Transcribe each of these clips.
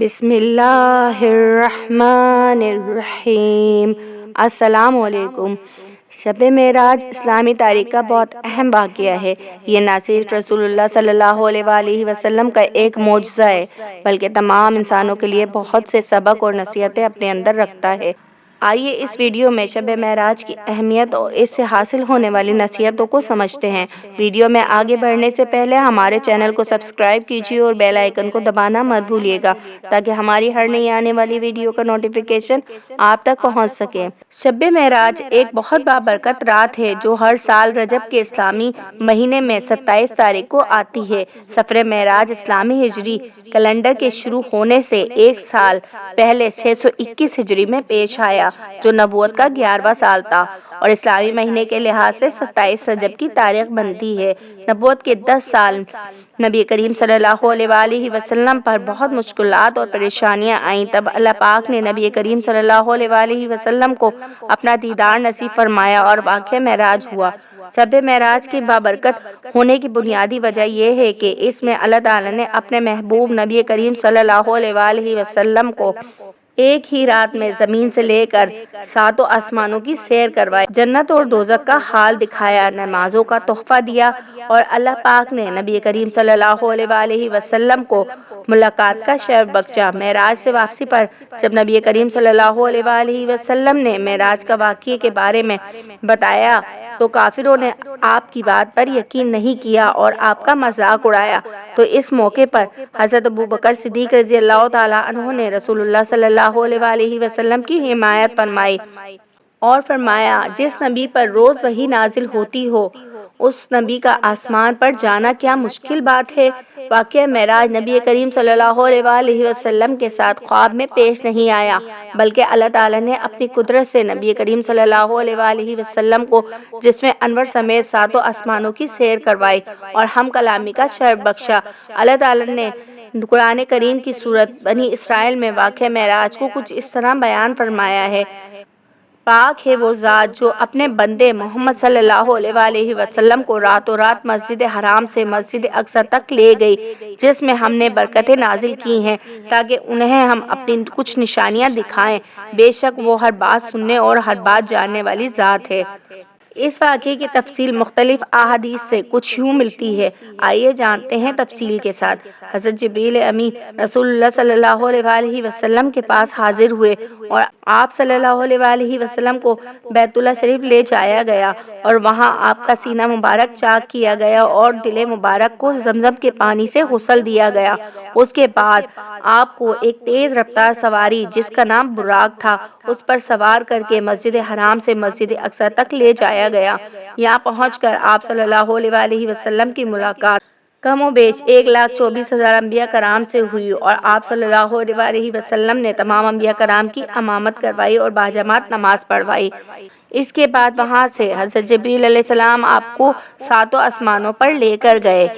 بسم اللہ الرحمن الرحیم۔ السلام علیکم۔ شب معراج اسلامی تاریخ کا بہت اہم واقعہ ہے۔ یہ نہ صرف رسول اللہ صلی اللہ علیہ وآلہ وسلم کا ایک معجزہ ہے بلکہ تمام انسانوں کے لیے بہت سے سبق اور نصیحتیں اپنے اندر رکھتا ہے۔ آئیے اس ویڈیو میں شب معراج کی اہمیت اور اس سے حاصل ہونے والی نصیحتوں کو سمجھتے ہیں۔ ویڈیو میں آگے بڑھنے سے پہلے ہمارے چینل کو سبسکرائب کیجیے اور بیل آئیکن کو دبانا مت بھولیے گا تاکہ ہماری ہر نئی آنے والی ویڈیو کا نوٹیفیکیشن آپ تک پہنچ سکے۔ شب معراج ایک بہت بابرکت رات ہے جو ہر سال رجب کے اسلامی مہینے میں 27 تاریخ کو آتی ہے۔ سفر معراج اسلامی ہجری کیلنڈر کے شروع ہونے سے ایک سال پہلے 621 ہجری میں پیش آیا جو نبوت کا 11واں سال تھا اور اسلامی مہینے کے لحاظ سے 27 رجب کی تاریخ بنتی ہے۔ نبوت کے 10 سال نبی کریم صلی اللہ علیہ وآلہ وسلم پر بہت مشکلات اور پریشانیاں آئیں، تب اللہ پاک نے نبی کریم صلی اللہ علیہ وآلہ وسلم کو اپنا دیدار نصیب فرمایا اور واقعہ معراج ہوا۔ شب معراج کی بابرکت ہونے کی بنیادی وجہ یہ ہے کہ اس میں اللہ تعالیٰ نے اپنے محبوب نبی کریم صلی اللہ علیہ وآلہ وسلم کو ایک ہی رات میں زمین سے لے کر 7 آسمانوں کی سیر کروائی، جنت اور دوزخ کا حال دکھایا، نمازوں کا تحفہ دیا اور اللہ پاک نے نبی کریم صلی اللہ علیہ وآلہ وسلم کو ملاقات کا شرف بخشا۔ معراج سے واپسی پر جب نبی کریم صلی اللہ علیہ وآلہ وسلم نے معراج کا واقعے کے بارے میں بتایا تو کافروں نے آپ کی بات پر یقین نہیں کیا اور آپ کا مذاق اڑایا، تو اس موقع پر حضرت ابوبکر صدیق رضی اللہ تعالیٰ عنہ نے رسول اللہ صلی اللہ علیہ وآلہ وسلم کی حمایت فرمائی اور فرمایا جس نبی پر روز وحی نازل ہوتی ہو اس نبی کا آسمان پر جانا کیا مشکل بات ہے۔ واقعہ معراج نبی کریم صلی اللہ علیہ وآلہ وسلم کے ساتھ خواب میں پیش نہیں آیا بلکہ اللہ تعالیٰ نے اپنی قدرت سے نبی کریم صلی اللہ علیہ وآلہ وسلم کو جسم انور سمیت 7 آسمانوں کی سیر کروائی اور ہم کلامی کا شرف بخشا۔ اللہ تعالیٰ نے قرآن کریم کی سورۃ بنی اسرائیل میں واقعہ معراج کو کچھ اس طرح بیان فرمایا ہے: پاک ہے وہ ذات جو اپنے بندے محمد صلی اللہ علیہ وآلہ وسلم کو راتوں رات مسجد حرام سے مسجد اقصی تک لے گئی جس میں ہم نے برکتیں نازل کی ہیں تاکہ انہیں ہم اپنی کچھ نشانیاں دکھائیں۔ بے شک وہ ہر بات سننے اور ہر بات جاننے والی ذات ہے۔ اس واقعے کی تفصیل مختلف احادیث سے کچھ یوں ملتی ہے، آئیے جانتے ہیں تفصیل کے ساتھ۔ حضرت جبریل امین رسول اللہ صلی اللہ علیہ وآلہ وسلم کے پاس حاضر ہوئے اور آپ صلی اللہ علیہ وآلہ وسلم کو بیت اللہ شریف لے جایا گیا اور وہاں آپ کا سینہ مبارک چاک کیا گیا اور دل مبارک کو زمزم کے پانی سے غسل دیا گیا۔ اس کے بعد آپ کو ایک تیز رفتار سواری جس کا نام براق تھا اس پر سوار کر کے مسجد حرام سے مسجد اقصی تک لے جایا گیا۔ یہاں پہنچ کر آپ صلی اللہ علیہ وآلہ وسلم کی ملاقات کم و بیش 1,24,000 انبیاء کرام سے ہوئی اور آپ صلی اللہ علیہ وآلہ وسلم نے تمام انبیاء کرام کی امامت کروائی اور باجماعت نماز پڑھوائی۔ اس کے بعد وہاں سے حضرت جبریل علیہ السلام آپ کو 7 آسمانوں پر لے کر گئے۔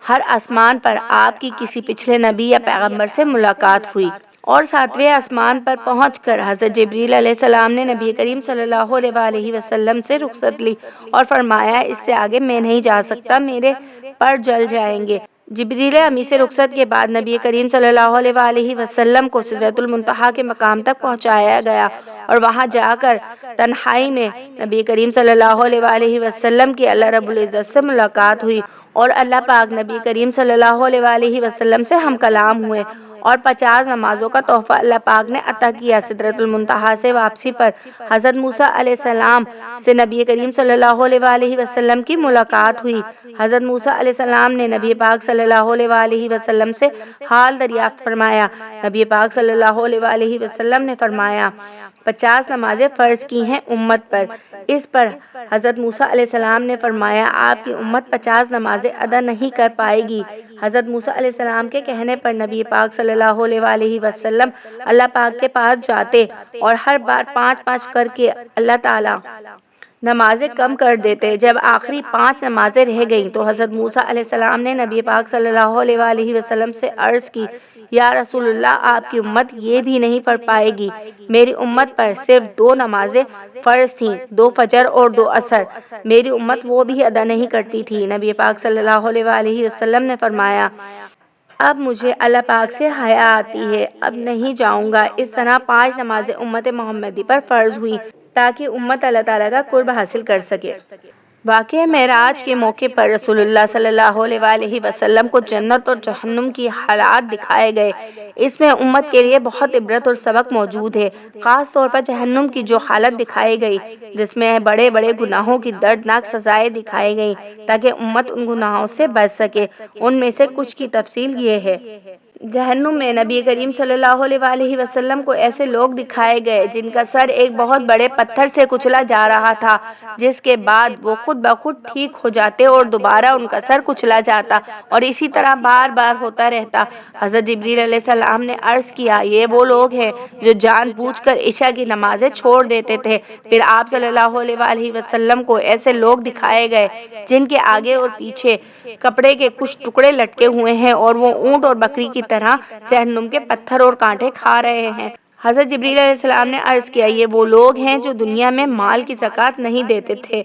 ہر آسمان پر آپ کی کسی پچھلے نبی یا پیغمبر سے ملاقات ہوئی اور 7ویں آسمان پر پہنچ کر حضرت جبریل علیہ السلام نے نبی کریم صلی اللہ علیہ وآلہ وسلم سے رخصت لی اور فرمایا اس سے آگے میں نہیں جا سکتا، میرے پر جل جائیں گے۔ جبریل امی سے رخصت کے بعد نبی کریم صلی اللہ علیہ وآلہ وسلم کو سدرۃ المنتہا کے مقام تک پہنچایا گیا اور وہاں جا کر تنہائی میں نبی کریم صلی اللہ علیہ وآلہ وسلم کی اللہ رب العزت سے ملاقات ہوئی اور اللہ پاک نبی کریم صلی اللہ علیہ وآلہ وسلم سے ہم کلام ہوئے اور 50 نمازوں کا تحفہ اللہ پاک نے عطا کیا۔ سدرۃ المنتہا سے واپسی پر حضرت موسیٰ علیہ السلام سے نبی کریم صلی اللہ علیہ وآلہ وسلم کی ملاقات ہوئی۔ حضرت موسیٰ علیہ السلام نے نبی پاک صلی اللہ علیہ وآلہ وسلم سے حال دریافت فرمایا۔ نبی پاک صلی اللہ علیہ وآلہ وسلم نے فرمایا 50 نمازیں فرض کی ہیں امت پر۔ اس پر حضرت موسیٰ علیہ السلام نے فرمایا آپ کی امت 50 نمازیں ادا نہیں کر پائے گی۔ حضرت موسیٰ علیہ السلام کے کہنے پر نبی پاک صلی اللہ علیہ وآلہ وسلم اللہ پاک کے پاس جاتے اور ہر بار 5 کر کے اللہ تعالیٰ نمازیں کم کر دیتے۔ جب آخری 5 نمازیں رہ گئیں تو حضرت موسیٰ علیہ السلام نے نبی پاک صلی اللہ علیہ وآلہ وسلم سے عرض کی یا رسول اللہ آپ کی امت یہ بھی نہیں پڑھ پائے گی، میری امت پر صرف 2 نمازیں فرض تھیں، 2 فجر اور 2 عصر، میری امت وہ بھی ادا نہیں کرتی تھی۔ نبی پاک صلی اللہ علیہ وآلہ وسلم نے فرمایا اب مجھے اللہ پاک سے حیا آتی ہے، اب نہیں جاؤں گا۔ اس طرح 5 نمازیں امت محمدی پر فرض ہوئیں تاکہ امت اللہ تعالیٰ کا قرب حاصل کر سکے۔ واقعہ معراج کے موقع پر رسول اللہ صلی اللہ علیہ وآلہ وسلم کو جنت اور جہنم کی حالات دکھائے گئے۔ اس میں امت کے لیے بہت عبرت اور سبق موجود ہے، خاص طور پر جہنم کی جو حالت دکھائی گئی جس میں بڑے بڑے گناہوں کی دردناک سزائیں دکھائی گئی تاکہ امت ان گناہوں سے بچ سکے۔ ان میں سے کچھ کی تفصیل یہ ہے۔ جہنم میں نبی کریم صلی اللہ علیہ وآلہ وسلم کو ایسے لوگ دکھائے گئے جن کا سر ایک بہت بڑے پتھر سے کچلا جا رہا تھا، جس کے بعد وہ خود بخود ٹھیک ہو جاتے اور دوبارہ ان کا سر کچلا جاتا اور اسی طرح بار بار ہوتا رہتا۔ حضرت جبریل علیہ السلام نے عرض کیا، یہ وہ لوگ ہیں جو جان بوجھ کر عشاء کی نمازیں چھوڑ دیتے تھے۔ پھر آپ صلی اللہ علیہ وآلہ وسلم کو ایسے لوگ دکھائے گئے جن کے آگے اور پیچھے کپڑے کے کچھ ٹکڑے لٹکے ہوئے ہیں اور وہ اونٹ اور بکری کی طرح جہنم کے پتھر اور کانٹے کھا رہے ہیں۔ حضرت جبریل علیہ السلام نے عرض کیا، یہ وہ لوگ ہیں جو دنیا میں مال کی زکوٰۃ نہیں دیتے تھے۔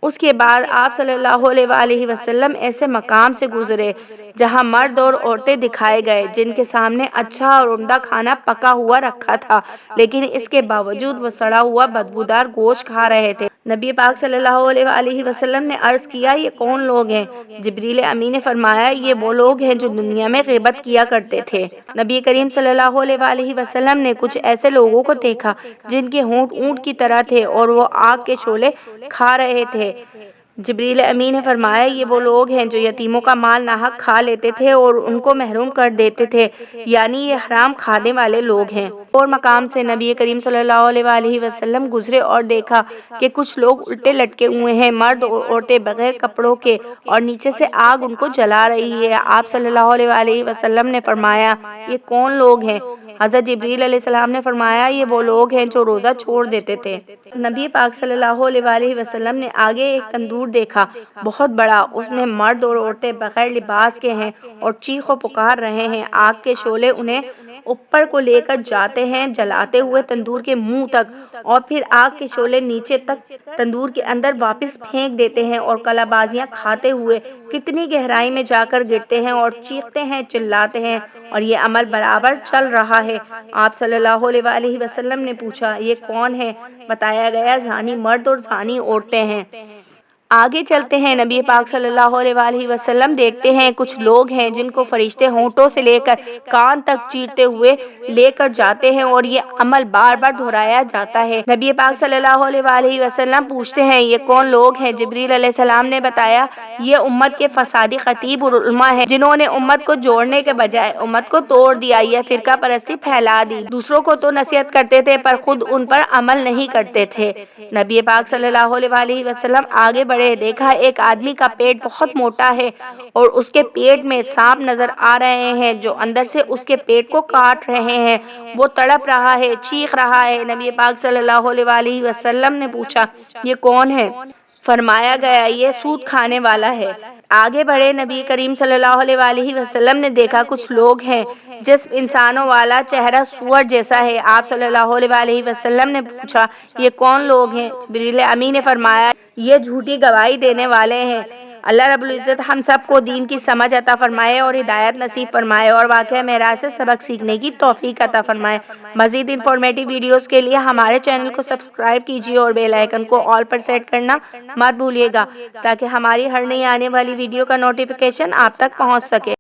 اس کے بعد آپ صلی اللہ علیہ وآلہ وسلم ایسے مقام سے گزرے جہاں مرد اور عورتیں دکھائے گئے جن کے سامنے اچھا اور عمدہ کھانا پکا ہوا رکھا تھا، لیکن اس کے باوجود وہ سڑا ہوا بدبودار گوشت کھا رہے تھے۔ نبی پاک صلی اللہ علیہ وآلہ وسلم نے عرض کیا، یہ کون لوگ ہیں؟ جبریل امین نے فرمایا، یہ وہ لوگ ہیں جو دنیا میں غیبت کیا کرتے تھے۔ نبی کریم صلی اللہ علیہ وآلہ وسلم نے کچھ ایسے لوگوں کو دیکھا جن کے ہونٹ اونٹ کی طرح تھے اور وہ آگ کے شعلے کھا رہے تھے۔ جبریل امین نے فرمایا، یہ وہ لوگ ہیں جو یتیموں کا مال ناحق کھا لیتے تھے اور ان کو محروم کر دیتے تھے، یعنی یہ حرام کھانے والے لوگ ہیں۔ اور مقام سے نبی کریم صلی اللہ علیہ وآلہ وسلم گزرے اور دیکھا کہ کچھ لوگ الٹے لٹکے ہوئے ہیں، مرد اور عورتیں بغیر کپڑوں کے، اور نیچے سے آگ ان کو جلا رہی ہے۔ آپ صلی اللہ علیہ وآلہ وسلم نے فرمایا، یہ کون لوگ ہیں؟ حضرت جبریل علیہ السلام نے فرمایا، یہ وہ لوگ ہیں جو روزہ چھوڑ دیتے تھے۔ نبی پاک صلی اللہ علیہ وآلہ وسلم نے آگے ایک تندور دیکھا، بہت بڑا، اس میں مرد اور عورتیں بغیر لباس کے ہیں اور چیخ و پکار رہے ہیں۔ آگ کے شعلے انہیں اوپر کو لے کر جاتے ہیں جلاتے ہوئے تندور کے منہ تک، اور پھر آگ کے شعلے نیچے تک تندور کے اندر واپس پھینک دیتے ہیں اور کلا بازیاں کھاتے ہوئے کتنی گہرائی میں جا کر گرتے ہیں اور چیختے ہیں، چلاتے ہیں، اور یہ عمل برابر چل رہا ہے۔ آپ صلی اللہ علیہ وآلہ وسلم نے پوچھا، یہ کون ہے؟ بتایا گیا، زانی مرد اور زانی عورتیں ہیں۔ آگے چلتے ہیں، نبی پاک صلی اللہ علیہ وآلہ وسلم دیکھتے ہیں کچھ لوگ ہیں جن کو فرشتے ہونٹوں سے لے کر کان تک چیرتے ہوئے لے کر جاتے ہیں اور یہ عمل بار بار دہرایا جاتا ہے۔ نبی پاک صلی اللہ علیہ وآلہ وسلم پوچھتے ہیں، یہ کون لوگ ہیں؟ جبریل علیہ السلام نے بتایا، یہ امت کے فسادی خطیب اور علماء ہیں جنہوں نے امت کو جوڑنے کے بجائے امت کو توڑ دیا، یہ فرقہ پرستی پھیلا دی۔ دوسروں کو تو نصیحت کرتے تھے پر خود ان پر عمل نہیں کرتے تھے۔ نبی پاک صلی اللہ علیہ وآلہ وسلم آگے بڑھے، دیکھا ایک آدمی کا پیٹ بہت موٹا ہے اور اس کے پیٹ میں سانپ نظر آ رہے ہیں جو اندر سے اس کے پیٹ کو کاٹ رہے ہیں۔ وہ تڑپ رہا ہے، چیخ رہا ہے۔ نبی پاک صلی اللہ علیہ وآلہ وسلم نے پوچھا، یہ کون ہے؟ فرمایا گیا، یہ سود کھانے والا ہے۔ آگے بڑھے، نبی کریم صلی اللہ علیہ وآلہ وسلم نے دیکھا کچھ لوگ ہیں جسم انسانوں والا، چہرہ سور جیسا ہے۔ آپ صلی اللہ علیہ وآلہ وسلم نے پوچھا، یہ کون لوگ ہیں؟ جبریل امین نے فرمایا، یہ جھوٹی گواہی دینے والے ہیں۔ اللہ رب العزت ہم سب کو دین کی سمجھ عطا فرمائے اور ہدایت نصیب فرمائے اور واقعہ معراج سے سبق سیکھنے کی توفیق عطا فرمائے۔ مزید انفارمیٹیو ویڈیوز کے لیے ہمارے چینل کو سبسکرائب کیجیے اور بیل آئیکن کو آل پر سیٹ کرنا مت بھولیے گا تاکہ ہماری ہر نئی آنے والی ویڈیو کا نوٹیفیکیشن آپ تک پہنچ سکے۔